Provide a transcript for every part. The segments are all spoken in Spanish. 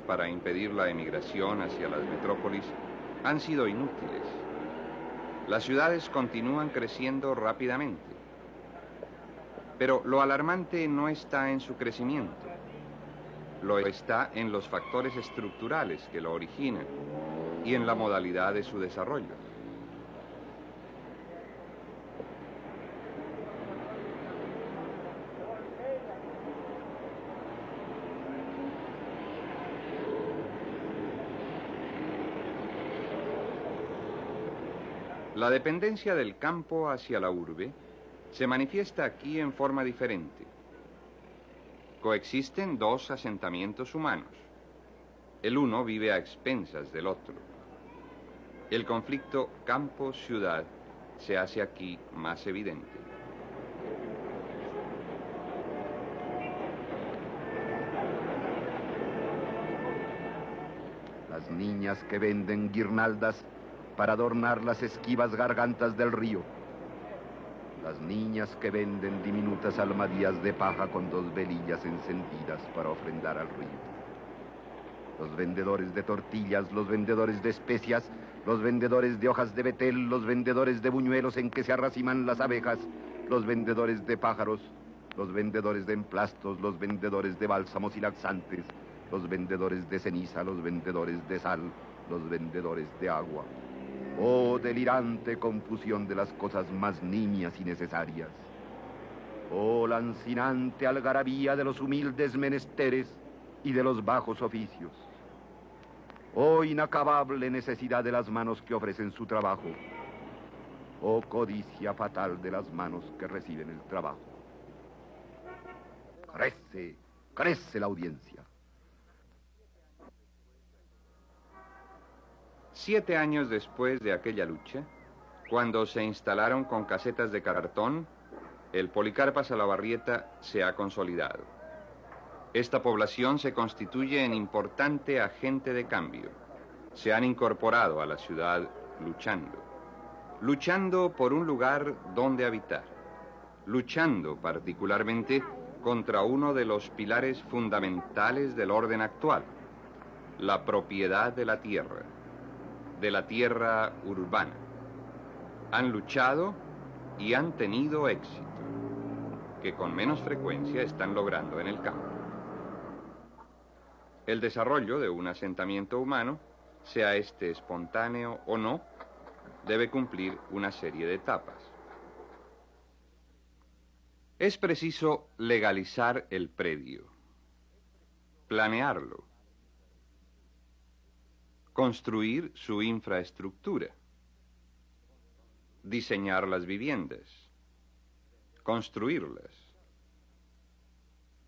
para impedir la emigración hacia las metrópolis han sido inútiles. Las ciudades continúan creciendo rápidamente. Pero lo alarmante no está en su crecimiento. Lo está en los factores estructurales que lo originan y en la modalidad de su desarrollo. La dependencia del campo hacia la urbe se manifiesta aquí en forma diferente. Coexisten dos asentamientos humanos. El uno vive a expensas del otro. El conflicto campo-ciudad se hace aquí más evidente. Las niñas que venden guirnaldas para adornar las esquivas gargantas del río. Las niñas que venden diminutas almadías de paja con dos velillas encendidas para ofrendar al río. Los vendedores de tortillas, los vendedores de especias, los vendedores de hojas de betel, los vendedores de buñuelos en que se arraciman las abejas, los vendedores de pájaros, los vendedores de emplastos, los vendedores de bálsamos y laxantes, los vendedores de ceniza, los vendedores de sal, los vendedores de agua. Oh, delirante confusión de las cosas más nimias y necesarias. Oh, lancinante algarabía de los humildes menesteres y de los bajos oficios. Oh, inacabable necesidad de las manos que ofrecen su trabajo. Oh, codicia fatal de las manos que reciben el trabajo. Crece, crece la audiencia. 7 años después de aquella lucha, cuando se instalaron con casetas de cartón, el Policarpa Salabarrieta se ha consolidado. Esta población se constituye en importante agente de cambio. Se han incorporado a la ciudad luchando por un lugar donde habitar, luchando particularmente contra uno de los pilares fundamentales del orden actual, la propiedad de la tierra urbana. Han luchado y han tenido éxito, que con menos frecuencia están logrando en el campo. El desarrollo de un asentamiento humano, sea este espontáneo o no, debe cumplir una serie de etapas. Es preciso legalizar el predio, planearlo, construir su infraestructura, diseñar las viviendas, construirlas,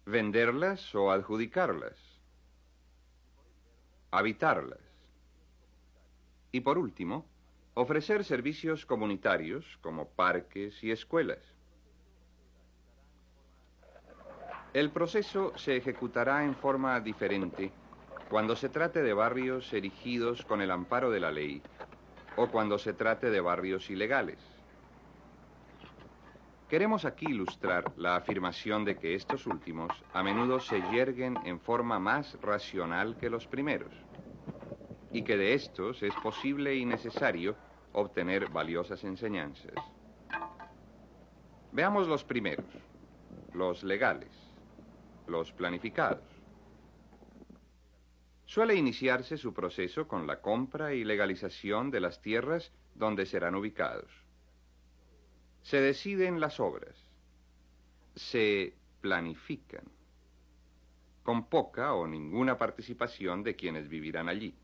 venderlas o adjudicarlas, habitarlas y, por último, ofrecer servicios comunitarios como parques y escuelas. El proceso se ejecutará en forma diferente cuando se trate de barrios erigidos con el amparo de la ley o cuando se trate de barrios ilegales. Queremos aquí ilustrar la afirmación de que estos últimos a menudo se yerguen en forma más racional que los primeros y que de estos es posible y necesario obtener valiosas enseñanzas. Veamos los primeros, los legales, los planificados. Suele iniciarse su proceso con la compra y legalización de las tierras donde serán ubicados. Se deciden las obras, se planifican, con poca o ninguna participación de quienes vivirán allí.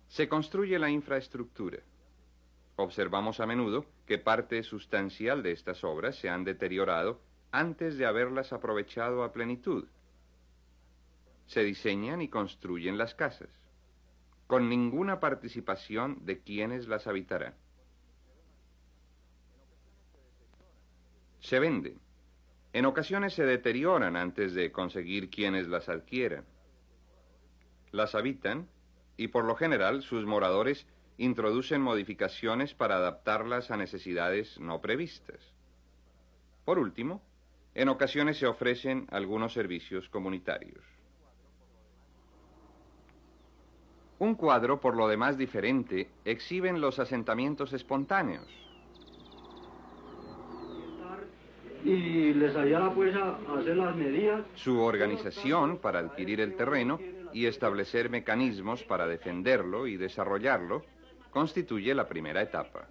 Se construye la infraestructura. Observamos a menudo que parte sustancial de estas obras se han deteriorado antes de haberlas aprovechado a plenitud. Se diseñan y construyen las casas, con ninguna participación de quienes las habitarán. Se venden. En ocasiones se deterioran antes de conseguir quienes las adquieran. Las habitan y, por lo general, sus moradores introducen modificaciones para adaptarlas a necesidades no previstas. Por último, en ocasiones se ofrecen algunos servicios comunitarios. Un cuadro, por lo demás diferente, exhiben los asentamientos espontáneos. Y les ayudaba pues a hacer las medidas. Su organización para adquirir el terreno y establecer mecanismos para defenderlo y desarrollarlo constituye la primera etapa.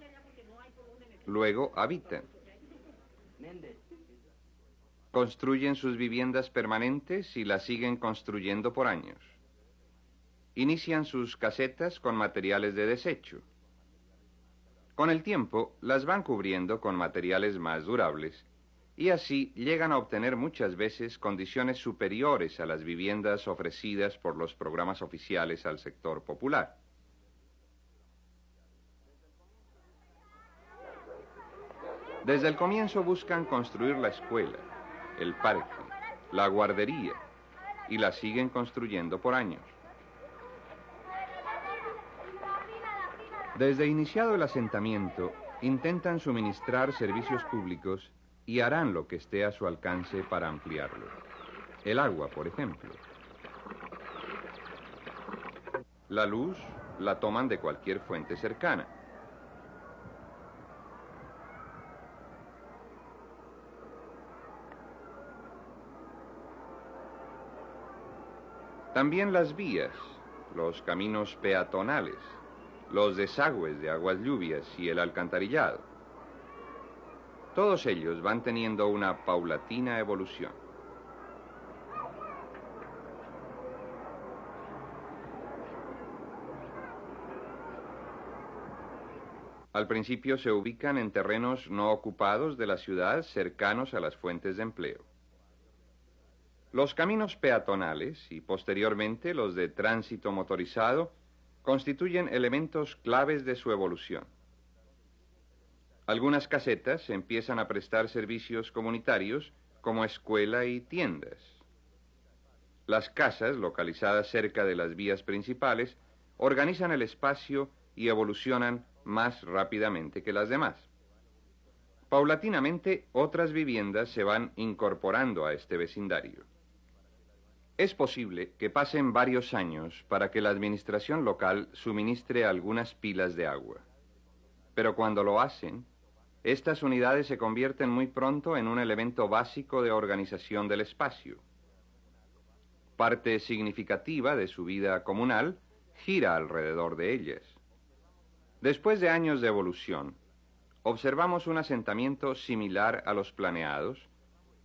Luego habitan. Construyen sus viviendas permanentes y las siguen construyendo por años. Inician sus casetas con materiales de desecho. Con el tiempo, las van cubriendo con materiales más durables y así llegan a obtener muchas veces condiciones superiores a las viviendas ofrecidas por los programas oficiales al sector popular. Desde el comienzo buscan construir la escuela, el parque, la guardería, y la siguen construyendo por años. Desde iniciado el asentamiento, intentan suministrar servicios públicos y harán lo que esté a su alcance para ampliarlo. El agua, por ejemplo. La luz la toman de cualquier fuente cercana. También las vías, los caminos peatonales, los desagües de aguas lluvias y el alcantarillado. Todos ellos van teniendo una paulatina evolución. Al principio se ubican en terrenos no ocupados de la ciudad cercanos a las fuentes de empleo. Los caminos peatonales y posteriormente los de tránsito motorizado constituyen elementos claves de su evolución. Algunas casetas empiezan a prestar servicios comunitarios como escuela y tiendas. Las casas, localizadas cerca de las vías principales, organizan el espacio y evolucionan más rápidamente que las demás. Paulatinamente, otras viviendas se van incorporando a este vecindario. Es posible que pasen varios años para que la administración local suministre algunas pilas de agua. Pero cuando lo hacen, estas unidades se convierten muy pronto en un elemento básico de organización del espacio. Parte significativa de su vida comunal gira alrededor de ellas. Después de años de evolución, observamos un asentamiento similar a los planeados,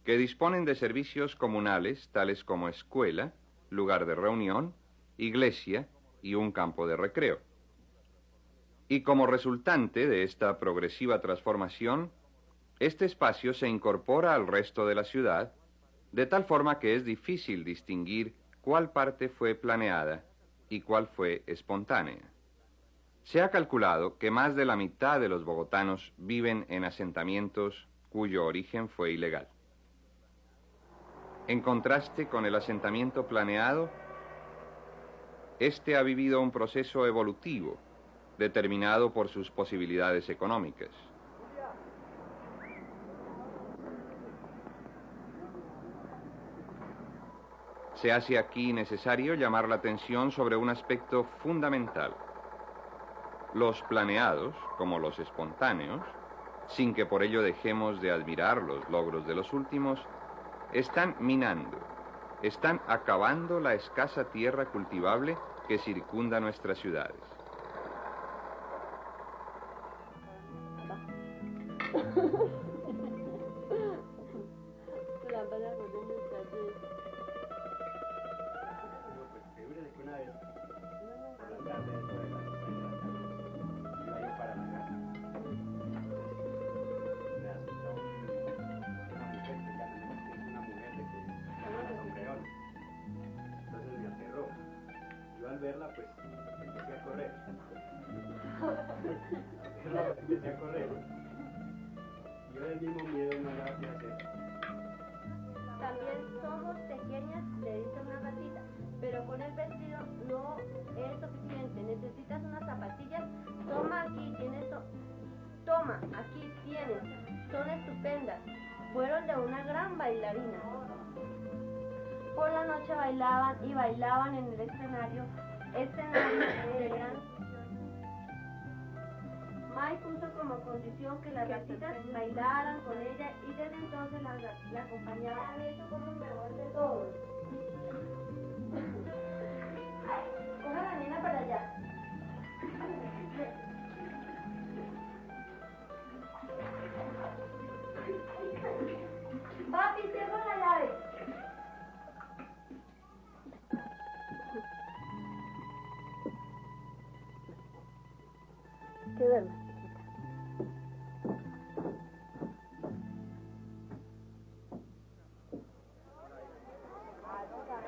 que disponen de servicios comunales tales como escuela, lugar de reunión, iglesia y un campo de recreo. Y como resultante de esta progresiva transformación, este espacio se incorpora al resto de la ciudad, de tal forma que es difícil distinguir cuál parte fue planeada y cuál fue espontánea. Se ha calculado que más de la mitad de los bogotanos viven en asentamientos cuyo origen fue ilegal. En contraste con el asentamiento planeado, este ha vivido un proceso evolutivo, determinado por sus posibilidades económicas. Se hace aquí necesario llamar la atención sobre un aspecto fundamental. Los planeados, como los espontáneos, sin que por ello dejemos de admirar los logros de los últimos, están minando, están acabando la escasa tierra cultivable que circunda nuestras ciudades. Al verla, pues, empecé a correr. Empecé a correr. Yo el mismo miedo no la hacía hacer. También somos pequeñas, le dice una ratita, pero con el vestido no es suficiente. Necesitas unas zapatillas. Toma, aquí tienes. Toma, aquí tienes. Son estupendas. Fueron de una gran bailarina. Por la noche bailaban y bailaban en el escenario Este año May puso como condición que las ratitas bailaran con ella y desde entonces la acompañaban. Eso como el mejor de todos. Coge a la nena para allá. Papi, cierra la llave. Que duerma.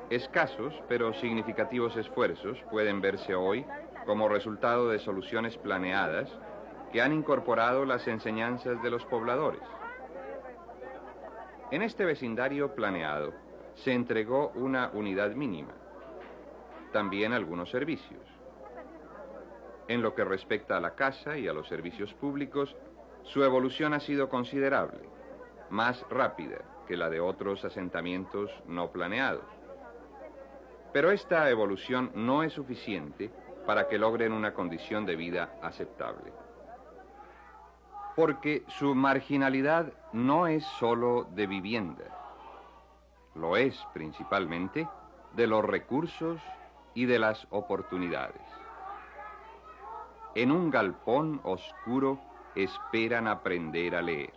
Escasos, pero significativos esfuerzos pueden verse hoy como resultado de soluciones planeadas que han incorporado las enseñanzas de los pobladores. En este vecindario planeado se entregó una unidad mínima, también algunos servicios. En lo que respecta a la casa y a los servicios públicos, su evolución ha sido considerable, más rápida que la de otros asentamientos no planeados. Pero esta evolución no es suficiente para que logren una condición de vida aceptable. Porque su marginalidad no es solo de vivienda, lo es principalmente de los recursos y de las oportunidades. En un galpón oscuro esperan aprender a leer.